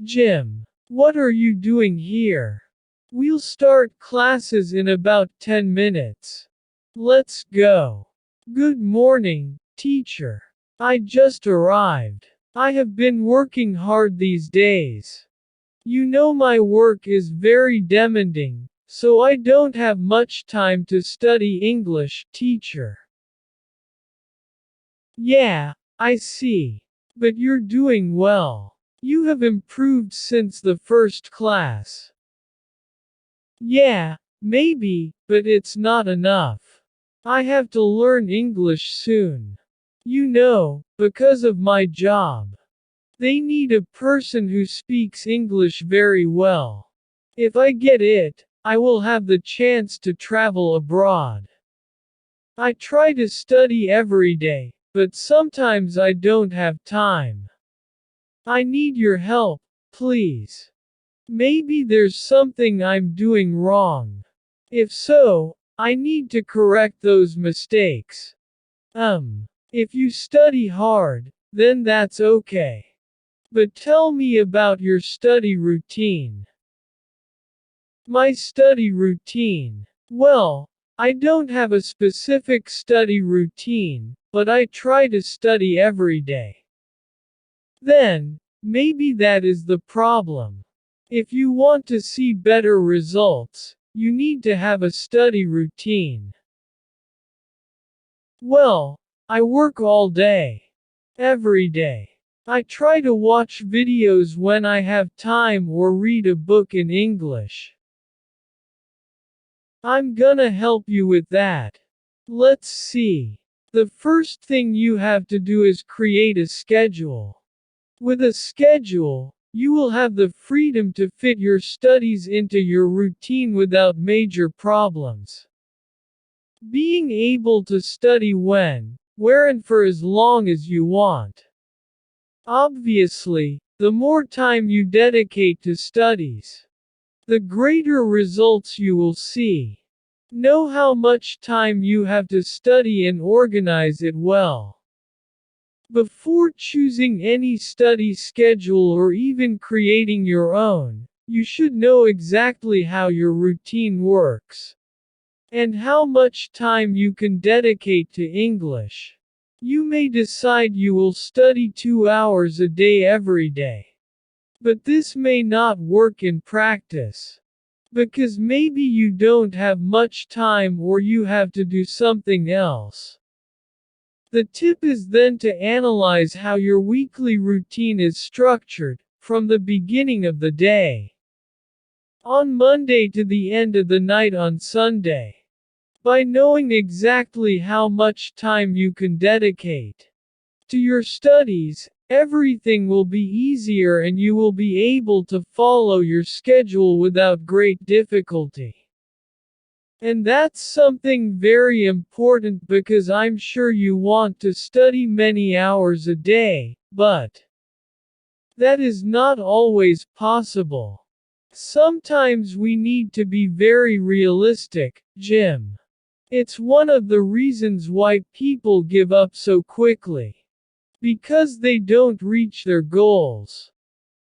Jim, what are you doing here? We'll start classes in about 10 minutes. Let's go. Good morning, teacher. I just arrived. I have been working hard these days. You know my work is very demanding, so I don't have much time to study English, teacher. Yeah, I see. But you're doing well. You have improved since the first class. Yeah, maybe, but it's not enough. I have to learn English soon. You know, because of my job. They need a person who speaks English very well. If I get it, I will have the chance to travel abroad. I try to study every day, but sometimes I don't have time. I need your help, please. Maybe there's something I'm doing wrong. If so, I need to correct those mistakes. If you study hard, then that's okay. But tell me about your study routine. My study routine. Well, I don't have a specific study routine, but I try to study every day. Then, maybe that is the problem. If you want to see better results, you need to have a study routine. Well, I work all day. Every day. I try to watch videos when I have time or read a book in English. I'm gonna help you with that. Let's see. The first thing you have to do is create a schedule. With a schedule, you will have the freedom to fit your studies into your routine without major problems. Being able to study when, where and for as long as you want. Obviously, the more time you dedicate to studies, the greater results you will see. Know how much time you have to study and organize it well. Before choosing any study schedule or even creating your own, you should know exactly how your routine works and how much time you can dedicate to English. You may decide you will study 2 hours a day every day. But this may not work in practice. Because maybe you don't have much time or you have to do something else. The tip is then to analyze how your weekly routine is structured, from the beginning of the day. On Monday to the end of the night on Sunday. By knowing exactly how much time you can dedicate to your studies, everything will be easier and you will be able to follow your schedule without great difficulty. And that's something very important because I'm sure you want to study many hours a day, but that is not always possible. Sometimes we need to be very realistic, Jim. It's one of the reasons why people give up so quickly. Because they don't reach their goals.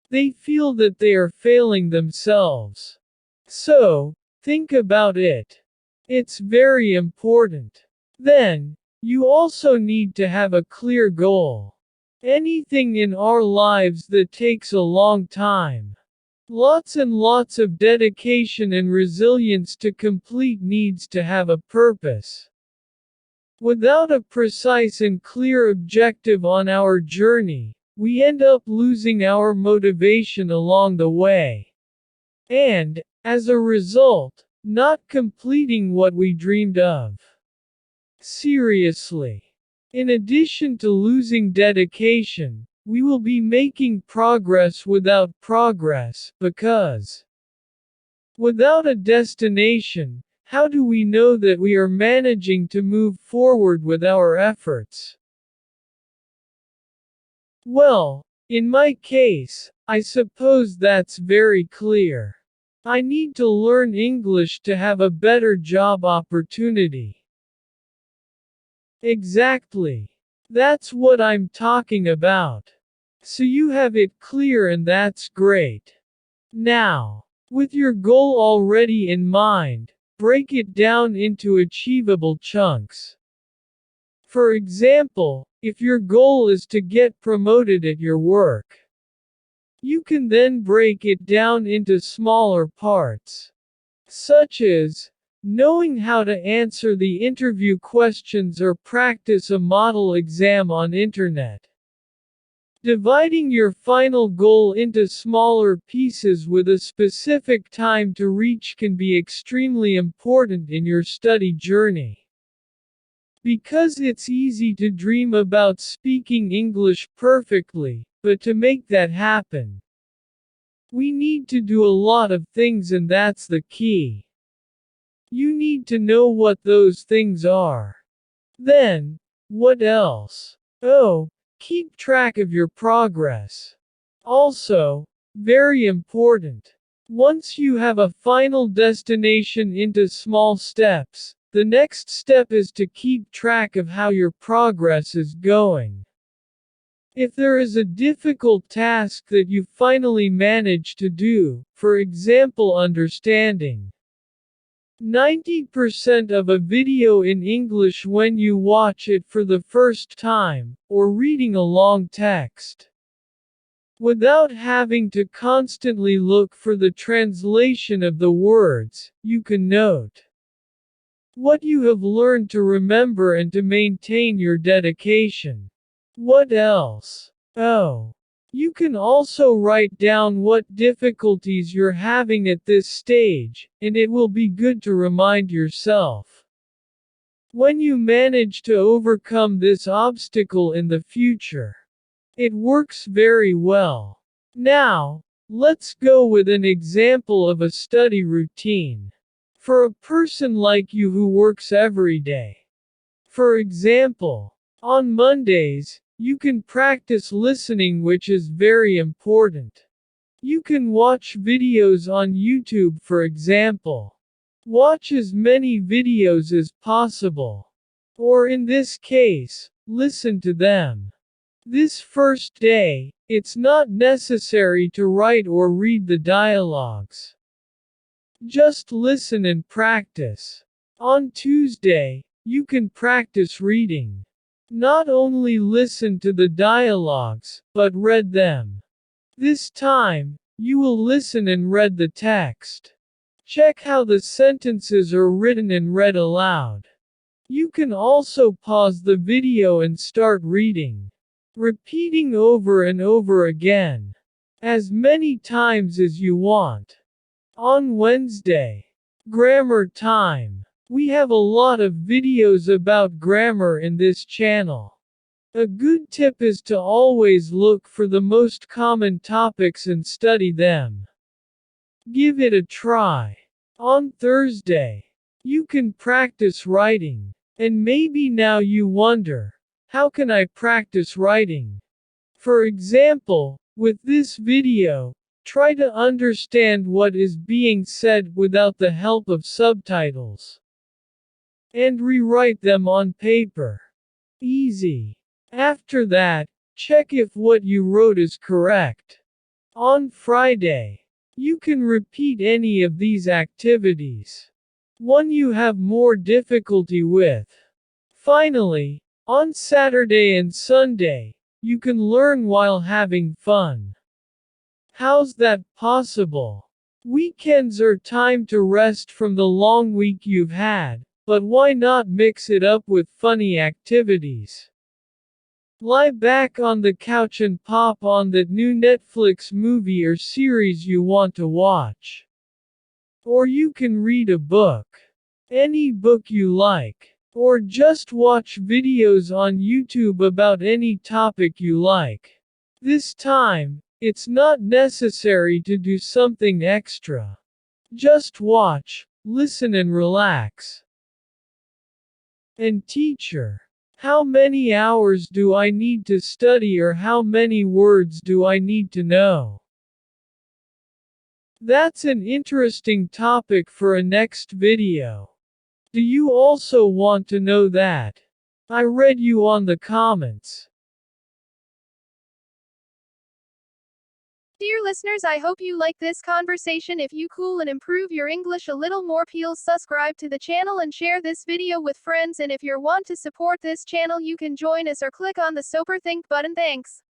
They feel that they are failing themselves. So, think about it. It's very important. Then, you also need to have a clear goal. Anything in our lives that takes a long time. Lots and lots of dedication and resilience to complete needs to have a purpose. Without a precise and clear objective on our journey, we end up losing our motivation along the way. And, as a result, not completing what we dreamed of. Seriously. In addition to losing dedication, we will be making progress without progress, because without a destination, how do we know that we are managing to move forward with our efforts? Well, in my case, I suppose that's very clear. I need to learn English to have a better job opportunity. Exactly. That's what I'm talking about. So you have it clear, and that's great. Now, with your goal already in mind, break it down into achievable chunks. For example, if your goal is to get promoted at your work, you can then break it down into smaller parts, such as knowing how to answer the interview questions or practice a model exam on internet. Dividing your final goal into smaller pieces with a specific time to reach can be extremely important in your study journey. Because it's easy to dream about speaking English perfectly, but to make that happen, we need to do a lot of things, and that's the key. You need to know what those things are. Then, what else? Oh, keep track of your progress. Also, very important. Once you have a final destination into small steps, the next step is to keep track of how your progress is going. If there is a difficult task that you finally manage to do, for example understanding 90% of a video in English when you watch it for the first time, or reading a long text, without having to constantly look for the translation of the words, you can note what you have learned to remember and to maintain your dedication. What else? Oh, you can also write down what difficulties you're having at this stage, and it will be good to remind yourself. When you manage to overcome this obstacle in the future, it works very well. Now, let's go with an example of a study routine. For a person like you who works every day. For example, on Mondays, you can practice listening, which is very important. You can watch videos on YouTube, for example. Watch as many videos as possible. Or in this case, listen to them. This first day, it's not necessary to write or read the dialogues. Just listen and practice. On Tuesday, you can practice reading. Not only listen to the dialogues, but read them. This time, you will listen and read the text. Check how the sentences are written and read aloud. You can also pause the video and start reading. Repeating over and over again. As many times as you want. On Wednesday, grammar time. We have a lot of videos about grammar in this channel. A good tip is to always look for the most common topics and study them. Give it a try. On Thursday, you can practice writing. And maybe now you wonder, how can I practice writing? For example, with this video, try to understand what is being said without the help of subtitles. And rewrite them on paper. Easy. After that, check if what you wrote is correct. On Friday, you can repeat any of these activities. One you have more difficulty with. Finally, on Saturday and Sunday, you can learn while having fun. How's that possible? Weekends are time to rest from the long week you've had, but why not mix it up with funny activities? Lie back on the couch and pop on that new Netflix movie or series you want to watch. Or you can read a book. Any book you like. Or just watch videos on YouTube about any topic you like. This time, it's not necessary to do something extra. Just watch, listen and relax. And teacher, how many hours do I need to study, or how many words do I need to know? That's an interesting topic for a next video. Do you also want to know that? I read you on the comments. Dear listeners, I hope you like this conversation. If you cool and improve your English a little more, please subscribe to the channel and share this video with friends. And if you want to support this channel, you can join us or click on the Super Think button. Thanks.